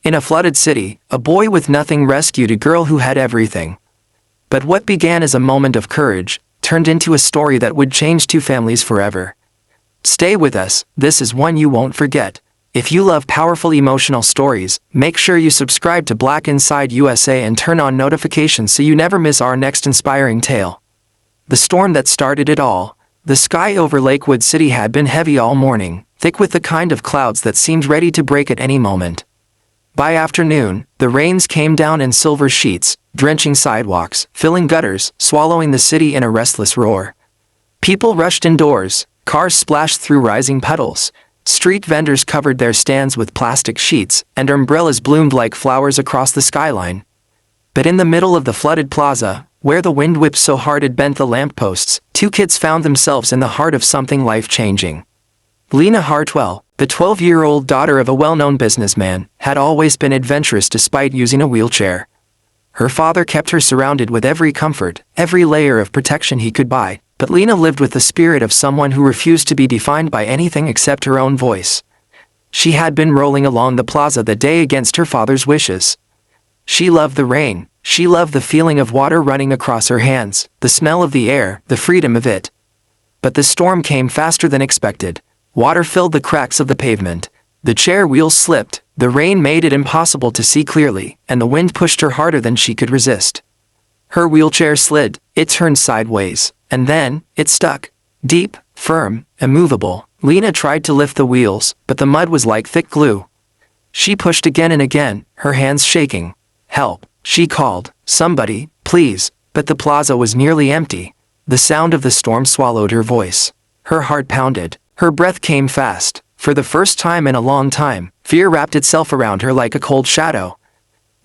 In a flooded city, a boy with nothing rescued a girl who had everything. But what began as a moment of courage turned into a story that would change two families forever. Stay with us, this is one you won't forget. If you love powerful emotional stories, make sure you subscribe to Black Inside USA and turn on notifications so you never miss our next inspiring tale. The storm that started it all. The sky over Lakewood City had been heavy all morning, thick with the kind of clouds that seemed ready to break at any moment. By afternoon, the rains came down in silver sheets, drenching sidewalks, filling gutters, swallowing the city in a restless roar. People rushed indoors, cars splashed through rising puddles, street vendors covered their stands with plastic sheets, and umbrellas bloomed like flowers across the skyline. But in the middle of the flooded plaza, where the wind whipped so hard it bent the lampposts, two kids found themselves in the heart of something life-changing. Lena Hartwell, the 12-year-old daughter of a well-known businessman, had always been adventurous despite using a wheelchair. Her father kept her surrounded with every comfort, every layer of protection he could buy, but Lena lived with the spirit of someone who refused to be defined by anything except her own voice. She had been rolling along the plaza that day against her father's wishes. She loved the rain, she loved the feeling of water running across her hands, the smell of the air, the freedom of it. But the storm came faster than expected. Water filled the cracks of the pavement. The chair wheels slipped, the rain made it impossible to see clearly, and the wind pushed her harder than she could resist. Her wheelchair slid, it turned sideways, and then, it stuck. Deep, firm, immovable. Lena tried to lift the wheels, but the mud was like thick glue. She pushed again and again, her hands shaking. Help, she called. Somebody, please. But the plaza was nearly empty. The sound of the storm swallowed her voice. Her heart pounded. Her breath came fast. For the first time in a long time, fear wrapped itself around her like a cold shadow.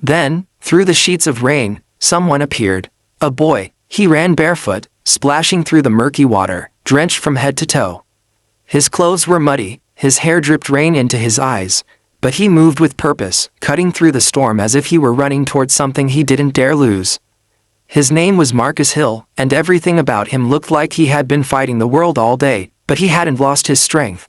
Then, through the sheets of rain, someone appeared. A boy. He ran barefoot, splashing through the murky water, drenched from head to toe. His clothes were muddy, his hair dripped rain into his eyes, but he moved with purpose, cutting through the storm as if he were running towards something he didn't dare lose. His name was Marcus Hill, and everything about him looked like he had been fighting the world all day, but he hadn't lost his strength.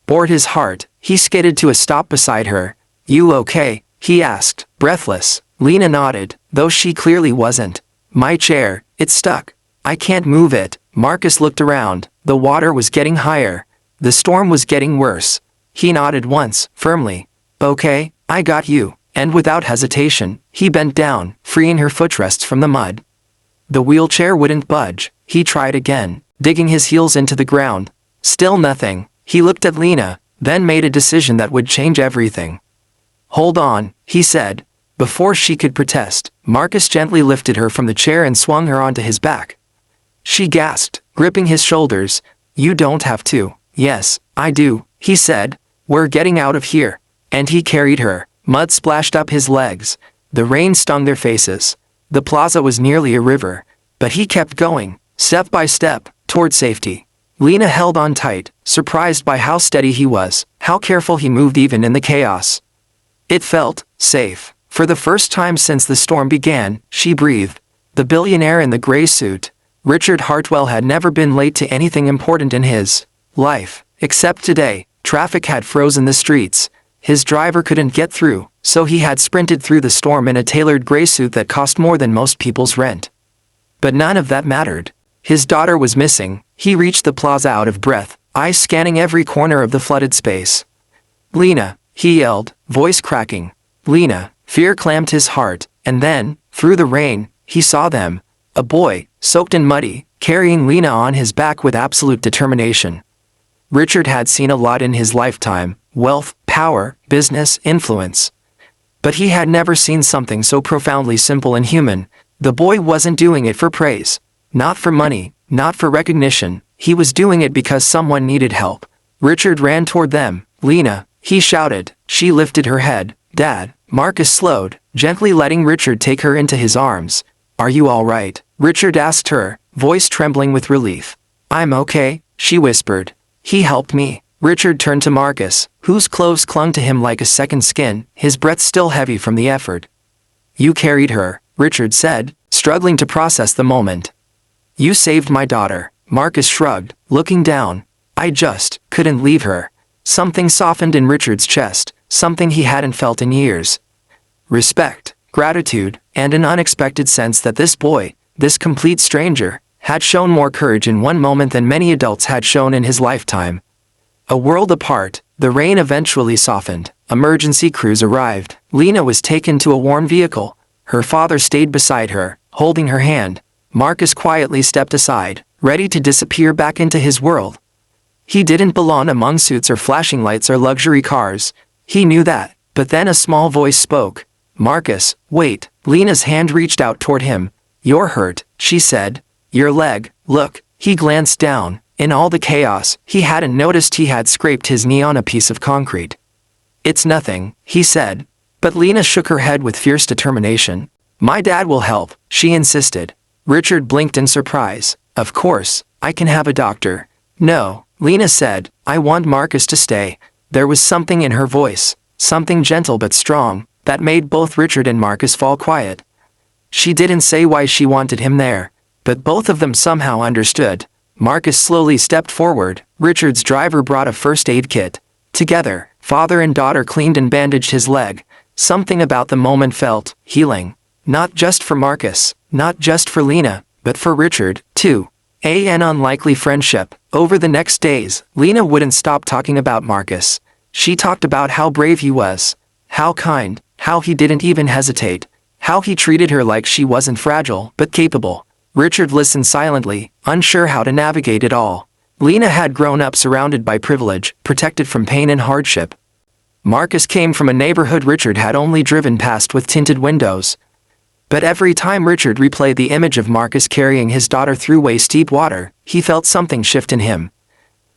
Bored his heart, he skidded to a stop beside her. You okay? He asked, breathless. Lena nodded, though she clearly wasn't. My chair, it's stuck. I can't move it. Marcus looked around. The water was getting higher. The storm was getting worse. He nodded once, firmly. Okay, I got you. And without hesitation, he bent down, freeing her footrests from the mud. The wheelchair wouldn't budge. He tried again, digging his heels into the ground. Still nothing. He looked at Lena, then made a decision that would change everything. Hold on, he said. Before she could protest, Marcus gently lifted her from the chair and swung her onto his back. She gasped, gripping his shoulders. You don't have to. Yes, I do, he said. We're getting out of here. And he carried her. Mud splashed up his legs. The rain stung their faces. The plaza was nearly a river. But he kept going, step by step, toward safety. Lena held on tight, surprised by how steady he was, how careful he moved even in the chaos. It felt safe. For the first time since the storm began, she breathed. The billionaire in the gray suit, Richard Hartwell, had never been late to anything important in his life. Except today, traffic had frozen the streets. His driver couldn't get through, so he had sprinted through the storm in a tailored gray suit that cost more than most people's rent. But none of that mattered. His daughter was missing. He reached the plaza out of breath, eyes scanning every corner of the flooded space. Lena, he yelled, voice cracking. Lena. Fear clamped his heart, and then, through the rain, he saw them. A boy, soaked and muddy, carrying Lena on his back with absolute determination. Richard had seen a lot in his lifetime: wealth, power, business, influence. But he had never seen something so profoundly simple and human. The boy wasn't doing it for praise. Not for money, not for recognition. He was doing it because someone needed help. Richard ran toward them. Lena, he shouted. She lifted her head. Dad. Marcus slowed, gently letting Richard take her into his arms. Are you all right? Richard asked her, voice trembling with relief. I'm okay, she whispered. He helped me. Richard turned to Marcus, whose clothes clung to him like a second skin, his breath still heavy from the effort. You carried her, Richard said, struggling to process the moment. You saved my daughter. Marcus shrugged, looking down. I just couldn't leave her. Something softened in Richard's chest, something he hadn't felt in years. respect, gratitude, and an unexpected sense that this boy, this complete stranger, had shown more courage in one moment than many adults had shown in his lifetime. A world apart, the rain eventually softened. Emergency crews arrived. Lena was taken to a warm vehicle. Her father stayed beside her, holding her hand. Marcus quietly stepped aside, ready to disappear back into his world. He didn't belong among suits or flashing lights or luxury cars. He knew that, but then a small voice spoke. "Marcus, wait." Lena's hand reached out toward him. "You're hurt," she said. "Your leg, look." He glanced down. In all the chaos, he hadn't noticed he had scraped his knee on a piece of concrete. "It's nothing," he said. But Lena shook her head with fierce determination. "My dad will help," she insisted. Richard blinked in surprise. "Of course, I can have a doctor." "No," Lena said, "I want Marcus to stay." There was something in her voice, something gentle but strong, that made both Richard and Marcus fall quiet. She didn't say why she wanted him there, but both of them somehow understood. Marcus slowly stepped forward. Richard's driver brought a first aid kit. Together, father and daughter cleaned and bandaged his leg. Something about the moment felt healing. Not just for Marcus, not just for Lena, but for Richard, too. An unlikely friendship. Over the next days, Lena wouldn't stop talking about Marcus. She talked about how brave he was, how kind, how he didn't even hesitate, how he treated her like she wasn't fragile but capable. Richard listened silently, unsure how to navigate it all. Lena had grown up surrounded by privilege, protected from pain and hardship. Marcus came from a neighborhood Richard had only driven past with tinted windows. But every time Richard replayed the image of Marcus carrying his daughter through waist-deep water, he felt something shift in him.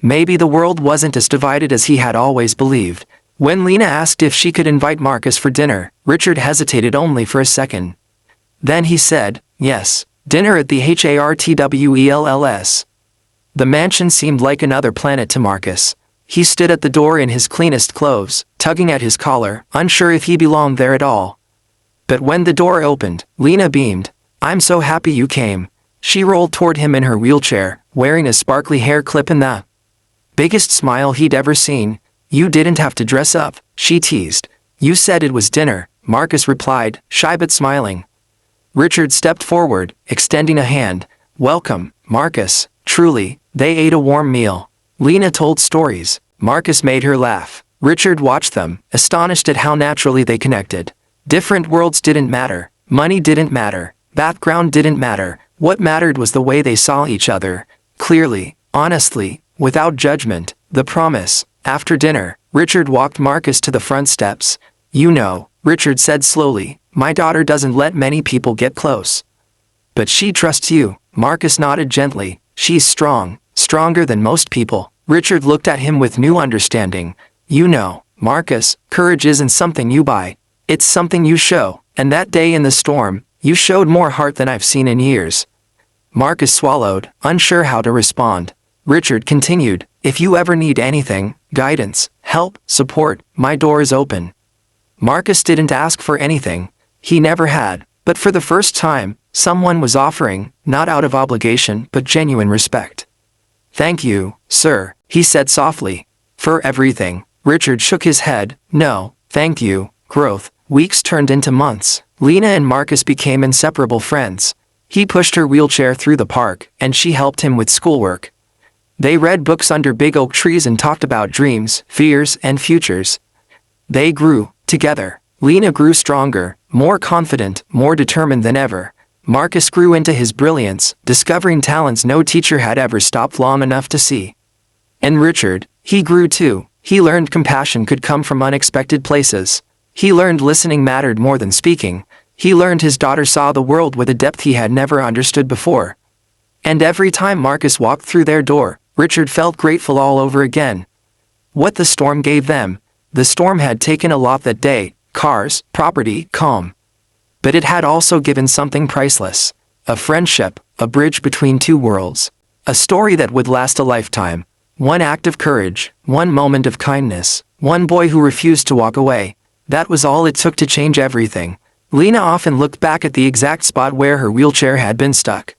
Maybe the world wasn't as divided as he had always believed. When Lena asked if she could invite Marcus for dinner, Richard hesitated only for a second. Then he said, "Yes, dinner at the Hartwells." The mansion seemed like another planet to Marcus. He stood at the door in his cleanest clothes, tugging at his collar, unsure if he belonged there at all. But when the door opened, Lena beamed. "I'm so happy you came." She rolled toward him in her wheelchair, wearing a sparkly hair clip and the biggest smile he'd ever seen. "You didn't have to dress up," she teased. "You said it was dinner," Marcus replied, shy but smiling. Richard stepped forward, extending a hand. "Welcome, Marcus." Truly, they ate a warm meal. Lena told stories. Marcus made her laugh. Richard watched them, astonished at how naturally they connected. Different worlds didn't matter. Money didn't matter. Background didn't matter. What mattered was the way they saw each other. Clearly, honestly, without judgment. The promise. After dinner, Richard walked Marcus to the front steps. "You know," Richard said slowly, "my daughter doesn't let many people get close. But she trusts you." Marcus nodded gently. "She's strong, stronger than most people." Richard looked at him with new understanding. "You know, Marcus, courage isn't something you buy. It's something you show, and that day in the storm, you showed more heart than I've seen in years." Marcus swallowed, unsure how to respond. Richard continued, "If you ever need anything, guidance, help, support, my door is open." Marcus didn't ask for anything. He never had, but for the first time, someone was offering, not out of obligation but genuine respect. "Thank you, sir," he said softly. "For everything." Richard shook his head. "No, thank you." Growth. Weeks turned into months. Lena and Marcus became inseparable friends. He pushed her wheelchair through the park, and she helped him with schoolwork. They read books under big oak trees and talked about dreams, fears, and futures. They grew, together. Lena grew stronger, more confident, more determined than ever. Marcus grew into his brilliance, discovering talents no teacher had ever stopped long enough to see. And Richard, he grew too. He learned compassion could come from unexpected places. He learned listening mattered more than speaking. He learned his daughter saw the world with a depth he had never understood before. And every time Marcus walked through their door, Richard felt grateful all over again. What the storm gave them. The storm had taken a lot that day: cars, property, calm. But it had also given something priceless. A friendship, a bridge between two worlds. A story that would last a lifetime. One act of courage, one moment of kindness, one boy who refused to walk away. That was all it took to change everything. Lena often looked back at the exact spot where her wheelchair had been stuck.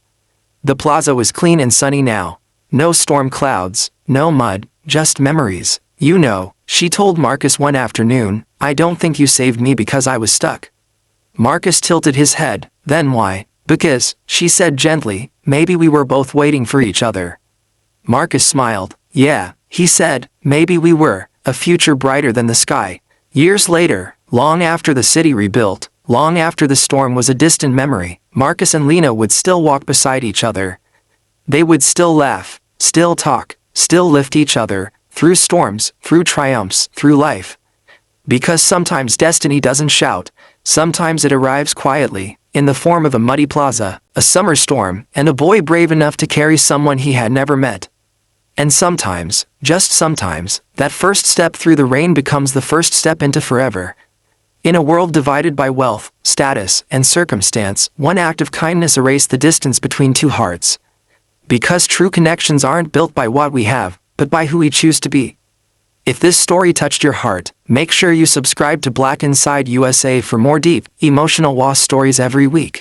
The plaza was clean and sunny now. No storm clouds, no mud, just memories. "You know," she told Marcus one afternoon, "I don't think you saved me because I was stuck. Marcus tilted his head. Then why? Because, she said gently, maybe we were both waiting for each other. Marcus smiled. Yeah, he said, maybe we were, a future brighter than the sky. Years later, long after the city rebuilt, long after the storm was a distant memory, Marcus and Lena would still walk beside each other. They would still laugh, still talk, still lift each other, through storms, through triumphs, through life. Because sometimes destiny doesn't shout, sometimes it arrives quietly, in the form of a muddy plaza, a summer storm, and a boy brave enough to carry someone he had never met. And sometimes, just sometimes, that first step through the rain becomes the first step into forever. In a world divided by wealth, status, and circumstance, one act of kindness erased the distance between two hearts. Because true connections aren't built by what we have, but by who we choose to be. If this story touched your heart, make sure you subscribe to Black Inside USA for more deep, emotional WAS stories every week.